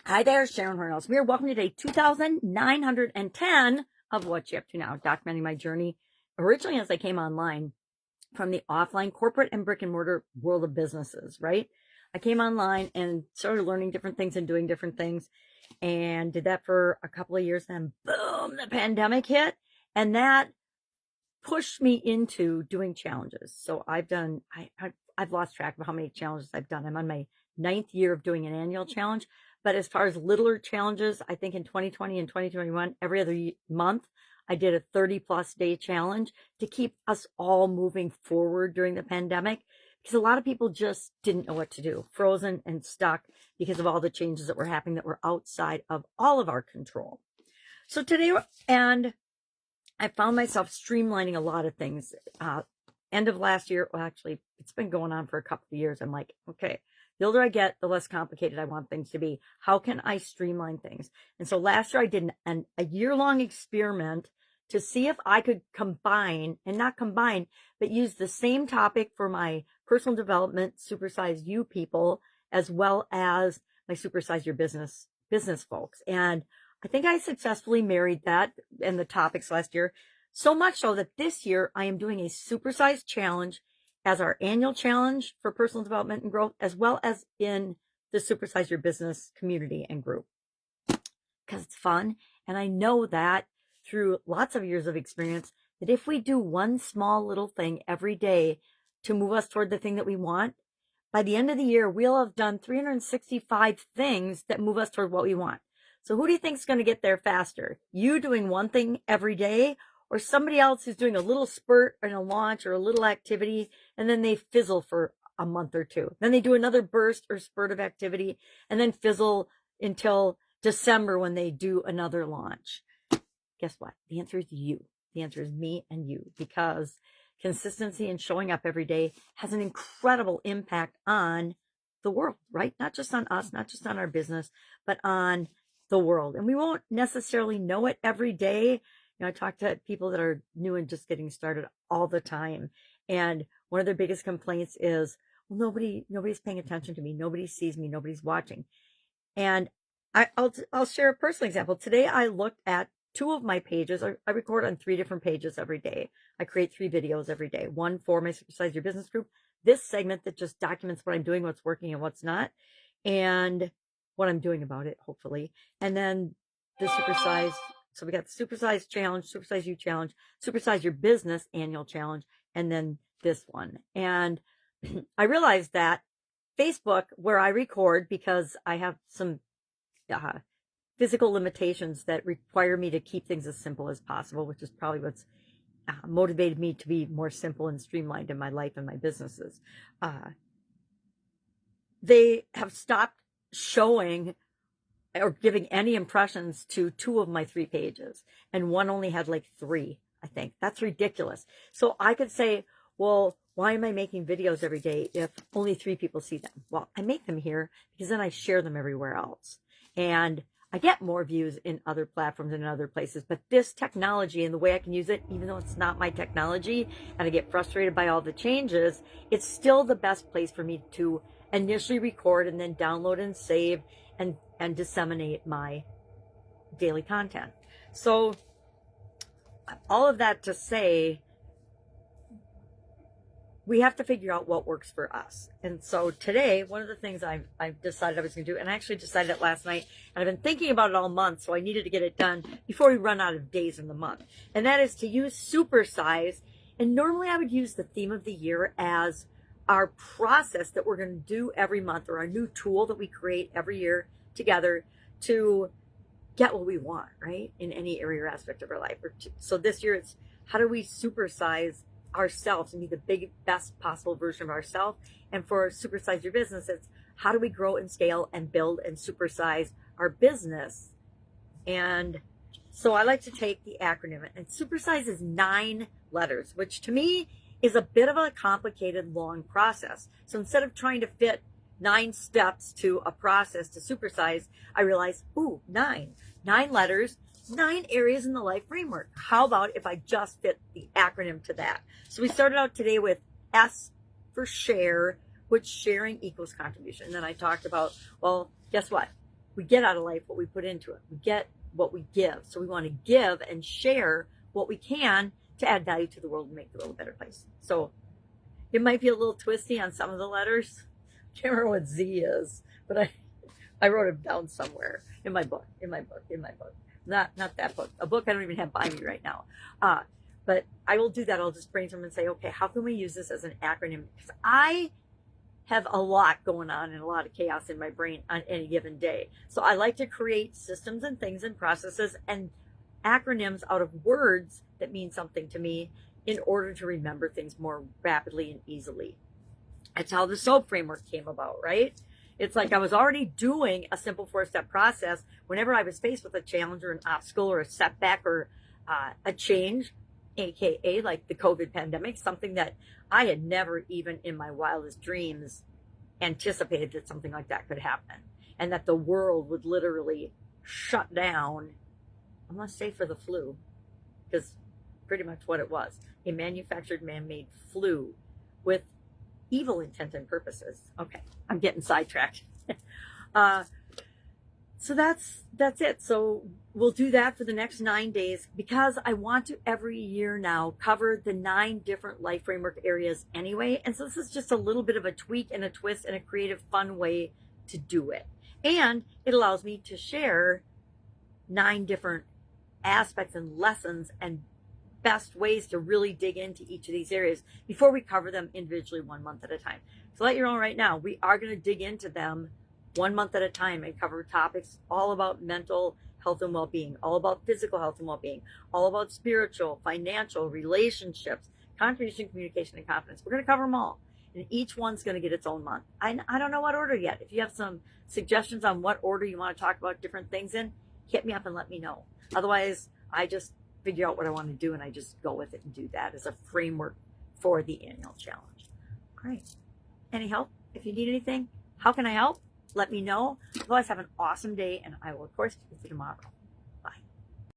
Hi there, Sharon Horne-Ellstrom here. Welcome to day 2910 of What You Up To Now, documenting my journey originally as I came online from the offline corporate and brick and mortar world of businesses, right? I came online and started learning different things and doing different things and did that for a couple of years. Then boom, the pandemic hit, and that pushed me into doing challenges. So I've lost track of how many challenges I've done. I'm on my 9th year of doing an annual challenge. But as far as littler challenges, I think in 2020 and 2021, every other month, I did a 30+ day challenge to keep us all moving forward during the pandemic, because a lot of people just didn't know what to do, frozen and stuck because of all the changes that were happening that were outside of all of our control. So today, and I found myself streamlining a lot of things. End of last year, well, actually, it's been going on for a couple of years. I'm like, okay, the older I get, the less complicated I want things to be. How can I streamline things? And so last year I did a year-long experiment to see if I could combine, and not combine, but use the same topic for my personal development, Supersize You people, as well as my Supersize Your business folks. And I think I successfully married that and the topics last year, so much so that this year I am doing a Supersize challenge as our annual challenge for personal development and growth, as well as in the Supersize Your business community and group, because it's fun. And I know that through lots of years of experience, that if we do one small little thing every day to move us toward the thing that we want, by the end of the year, we'll have done 365 things that move us toward what we want. So who do you think is going to get there faster? You doing one thing every day, or somebody else who's doing a little spurt and a launch or a little activity, and then they fizzle for a month or two. Then they do another burst or spurt of activity and then fizzle until December when they do another launch. Guess what? The answer is you. The answer is me and you, because consistency and showing up every day has an incredible impact on the world, right? Not just on us, not just on our business, but on the world. And we won't necessarily know it every day. I talk to people that are new and just getting started all the time. And one of their biggest complaints is, well, nobody's paying attention to me. Nobody sees me. Nobody's watching. And I'll share a personal example. Today, I looked at 2 of my pages. I record on 3 different pages every day. I create 3 videos every day. One for my Supersize Your business group, this segment that just documents what I'm doing, what's working and what's not, and what I'm doing about it, hopefully. And then the Supersize. So we got the Supersize challenge, Supersize You challenge, Supersize Your business annual challenge, and then this one. And I realized that Facebook, where I record, because I have some physical limitations that require me to keep things as simple as possible, which is probably what's motivated me to be more simple and streamlined in my life and my businesses. They have stopped showing or giving any impressions to 2 of my 3 pages, and one only had like 3, I think. That's ridiculous. So I could say, well, why am I making videos every day if only 3 people see them? Well, I make them here because then I share them everywhere else, and I get more views in other platforms and in other places. But this technology and the way I can use it, even though it's not my technology and I get frustrated by all the changes, it's still the best place for me to initially record and then download and save and disseminate my daily content. So all of that to say, we have to figure out what works for us. And so today, one of the things I've decided I was going to do, and I actually decided it last night, and I've been thinking about it all month, so I needed to get it done before we run out of days in the month. And that is to use Supersize. And normally I would use the theme of the year as our process that we're going to do every month, or our new tool that we create every year together to get what we want, right? In any area or aspect of our life. So this year it's, how do we supersize ourselves and be the best possible version of ourselves? And for Supersize Your business, it's how do we grow and scale and build and supersize our business? And so I like to take the acronym, and Supersize is 9 letters, which to me is a bit of a complicated, long process. So instead of trying to fit 9 steps to a process to supersize, I realized, 9 letters, 9 areas in the life framework. How about if I just fit the acronym to that? So we started out today with S for share, which sharing equals contribution. And then I talked about, well, guess what? we get out of life what we put into it. We get what we give. So we want to give and share what we can to add value to the world and make the world a better place. So it might be a little twisty on some of the letters. I can't remember what Z is, but I wrote it down somewhere in my book. Not that book. A book I don't even have by me right now. But I will do that. I'll just brainstorm and say, okay, how can we use this as an acronym? Because I have a lot going on and a lot of chaos in my brain on any given day. So I like to create systems and things and processes and acronyms out of words that mean something to me in order to remember things more rapidly and easily. That's how the SOAP framework came about, right? It's like I was already doing a simple 4-step process whenever I was faced with a challenge or an obstacle or a setback or a change, aka like the COVID pandemic, something that I had never even in my wildest dreams anticipated that something like that could happen, and that the world would literally shut down. I'm going to say for the flu, because pretty much what it was, a manufactured man-made flu with evil intent and purposes. Okay, I'm getting sidetracked. So that's it. So we'll do that for the next 9 days, because I want to every year now cover the 9 different life framework areas anyway. And so this is just a little bit of a tweak and a twist and a creative, fun way to do it. And it allows me to share 9 different aspects and lessons and best ways to really dig into each of these areas before we cover them individually 1 month at a time. So let you know right now, we are going to dig into them 1 month at a time and cover topics all about mental health and well-being, all about physical health and well-being, all about spiritual, financial, relationships, contribution, communication, and confidence. We're going to cover them all, and each one's going to get its own month. I don't know what order yet. If you have some suggestions on what order you want to talk about different things in, hit me up and let me know. Otherwise, I just figure out what I want to do and I just go with it and do that as a framework for the annual challenge. Great. Any help? If you need anything, how can I help? Let me know. Otherwise, have an awesome day, and I will, of course, see you tomorrow.